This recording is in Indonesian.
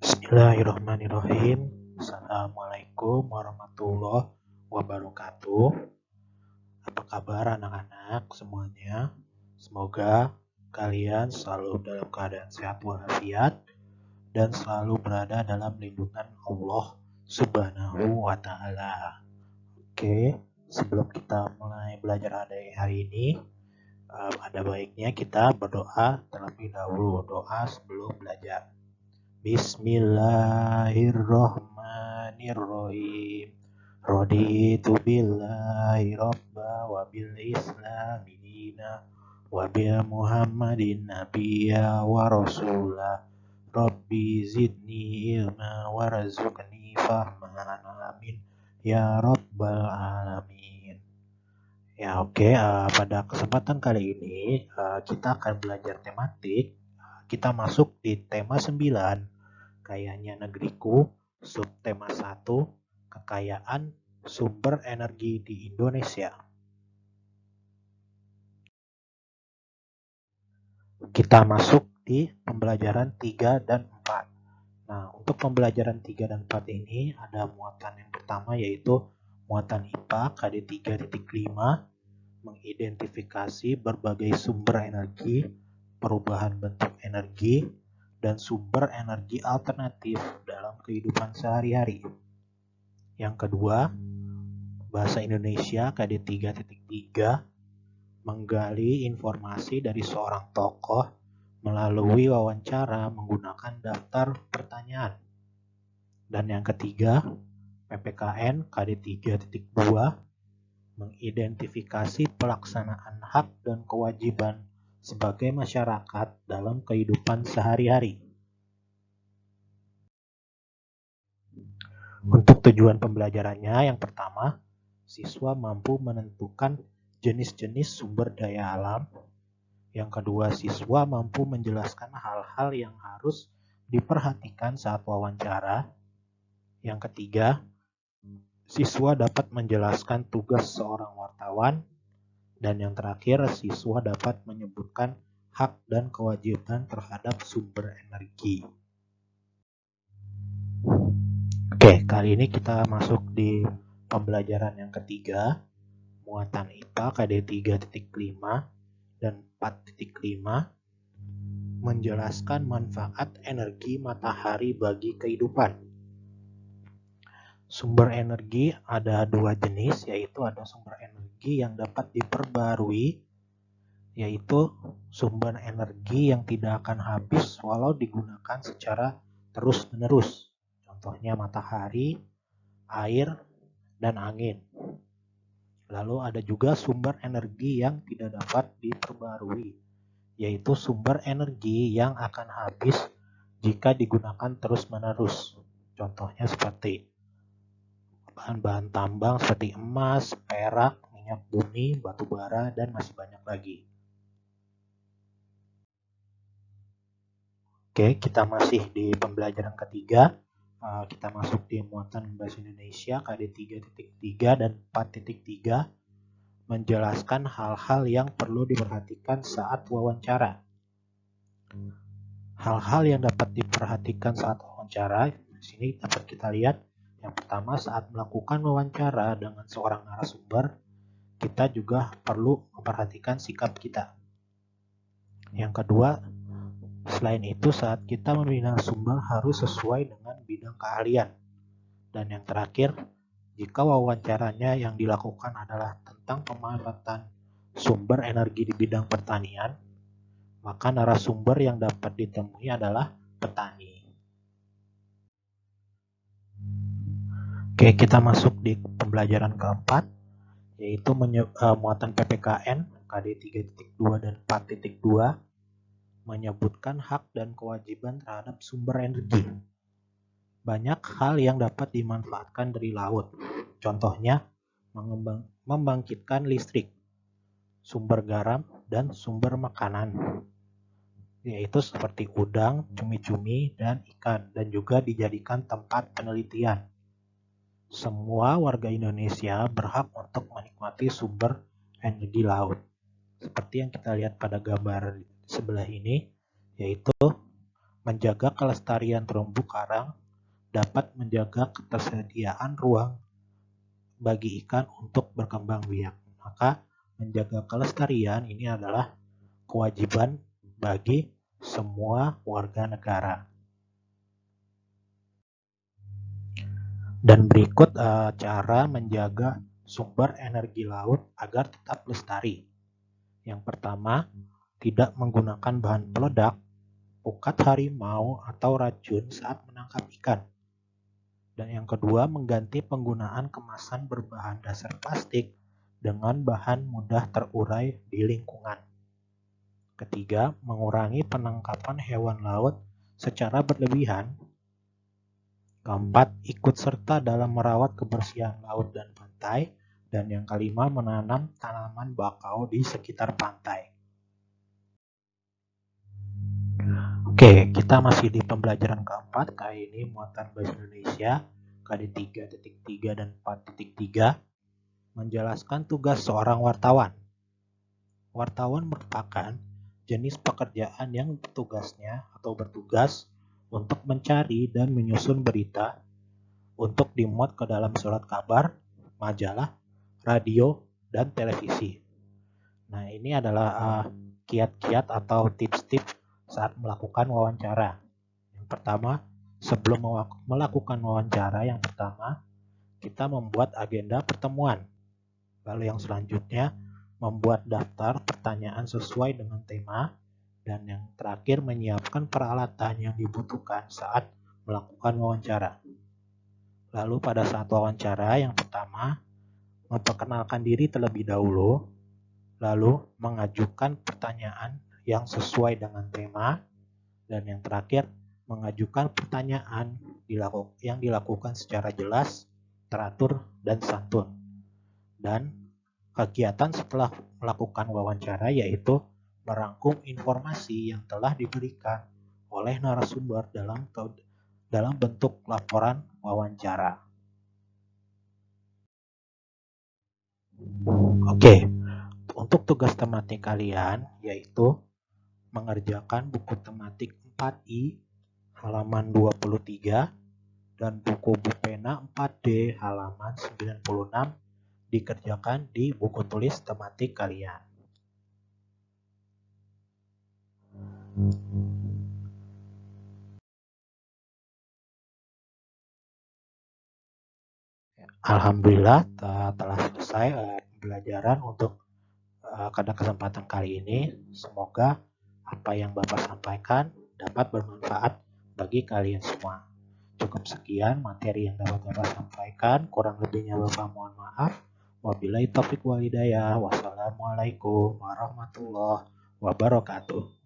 Bismillahirrahmanirrahim. Assalamualaikum warahmatullahi wabarakatuh. Apa kabar anak-anak semuanya? Semoga kalian selalu dalam keadaan sehat walafiat dan selalu berada dalam lindungan Allah Subhanahu wa Ta'ala. Oke, sebelum kita mulai belajar hari ini, ada baiknya kita berdoa terlebih dahulu. Doa sebelum belajar. Bismillahirrahmanirrahim. Raditu billahi robba wa bil islami dina wa bil muhammadin nabiyya wa rasulah. Rabbi zidni ilma warzuqni fahman, amin ya rabbal alamin. Ya oke, pada kesempatan kali ini kita akan belajar tematik. Kita masuk di tema 9, kayanya negeriku, subtema 1, kekayaan sumber energi di Indonesia. Kita masuk di pembelajaran 3 dan 4. Nah, untuk pembelajaran 3 dan 4 ini ada muatan yang pertama yaitu muatan IPA KD 3.5, mengidentifikasi berbagai sumber energi, perubahan bentuk energi, dan sumber energi alternatif dalam kehidupan sehari-hari. Yang kedua, bahasa Indonesia KD 3.3, menggali informasi dari seorang tokoh melalui wawancara menggunakan daftar pertanyaan. Dan yang ketiga, PPKN KD 3.2, mengidentifikasi pelaksanaan hak dan kewajiban sebagai masyarakat dalam kehidupan sehari-hari. Untuk tujuan pembelajarannya, yang pertama, siswa mampu menentukan jenis-jenis sumber daya alam. Yang kedua, siswa mampu menjelaskan hal-hal yang harus diperhatikan saat wawancara. Yang ketiga, siswa dapat menjelaskan tugas seorang wartawan. Dan yang terakhir, siswa dapat menyebutkan hak dan kewajiban terhadap sumber energi. Oke, kali ini kita masuk di pembelajaran yang ketiga, muatan IPA KD 3.5 dan 4.5, menjelaskan manfaat energi matahari bagi kehidupan. Sumber energi ada dua jenis, yaitu ada sumber energi yang dapat diperbarui, yaitu sumber energi yang tidak akan habis walau digunakan secara terus-menerus. Contohnya matahari, air, dan angin. Lalu ada juga sumber energi yang tidak dapat diperbarui, yaitu sumber energi yang akan habis jika digunakan terus-menerus. Contohnya seperti bahan-bahan tambang seperti emas, perak, minyak bumi, batu bara, dan masih banyak lagi. Oke, kita masih di pembelajaran ketiga. Kita masuk di muatan bahasa Indonesia KD 3.3 dan 4.3, menjelaskan hal-hal yang perlu diperhatikan saat wawancara. Hal-hal yang dapat diperhatikan saat wawancara, di sini dapat kita lihat. Yang pertama, saat melakukan wawancara dengan seorang narasumber, kita juga perlu memperhatikan sikap kita. Yang kedua, selain itu saat kita memilih narasumber harus sesuai dengan bidang keahlian. Dan yang terakhir, jika wawancaranya yang dilakukan adalah tentang pemanfaatan sumber energi di bidang pertanian, maka narasumber yang dapat ditemui adalah petani. Oke, kita masuk di pembelajaran keempat, yaitu muatan PPKN KD 3.2 dan 4.2, menyebutkan hak dan kewajiban terhadap sumber energi. Banyak hal yang dapat dimanfaatkan dari laut. Contohnya, membangkitkan listrik, sumber garam, dan sumber makanan, yaitu seperti udang, cumi-cumi, dan ikan, dan juga dijadikan tempat penelitian. Semua warga Indonesia berhak untuk menikmati sumber energi laut. Seperti yang kita lihat pada gambar sebelah ini, yaitu Menjaga kelestarian terumbu karang dapat menjaga ketersediaan ruang bagi ikan untuk berkembang biak. Maka menjaga kelestarian ini adalah kewajiban bagi semua warga negara. Dan berikut cara menjaga sumber energi laut agar tetap lestari. Yang pertama, tidak menggunakan bahan peledak, pukat harimau, atau racun saat menangkap ikan. Dan yang kedua, mengganti penggunaan kemasan berbahan dasar plastik dengan bahan mudah terurai di lingkungan. Ketiga, mengurangi penangkapan hewan laut secara berlebihan. Keempat, ikut serta dalam merawat kebersihan laut dan pantai. Dan yang kelima, menanam tanaman bakau di sekitar pantai. Oke, kita masih di pembelajaran keempat. Kali ini muatan bahasa Indonesia KD 3.3 dan 4.3 menjelaskan tugas seorang wartawan. Wartawan merupakan jenis pekerjaan yang bertugas untuk mencari dan menyusun berita untuk dimuat ke dalam surat kabar, majalah, radio, dan televisi. Nah, ini adalah kiat-kiat atau tips-tips saat melakukan wawancara. Yang pertama, sebelum melakukan wawancara, yang pertama kita membuat agenda pertemuan. Lalu yang selanjutnya, membuat daftar pertanyaan sesuai dengan tema. Dan yang terakhir, menyiapkan peralatan yang dibutuhkan saat melakukan wawancara. Lalu pada saat wawancara, yang pertama, memperkenalkan diri terlebih dahulu, lalu mengajukan pertanyaan yang sesuai dengan tema, dan yang terakhir, mengajukan pertanyaan yang dilakukan secara jelas, teratur, dan santun. Dan kegiatan setelah melakukan wawancara yaitu merangkum informasi yang telah diberikan oleh narasumber dalam bentuk laporan wawancara. Oke, untuk tugas tematik kalian yaitu mengerjakan buku tematik 4I halaman 23 dan buku pena 4D halaman 96 dikerjakan di buku tulis tematik kalian. Alhamdulillah telah selesai pembelajaran untuk pada kesempatan kali ini. Semoga apa yang Bapak sampaikan dapat bermanfaat bagi kalian semua. Cukup sekian materi yang dapat Bapak sampaikan. Kurang lebihnya Bapak mohon maaf. Wabillahi taufiq wal hidayah. Wassalamualaikum warahmatullahi wabarakatuh.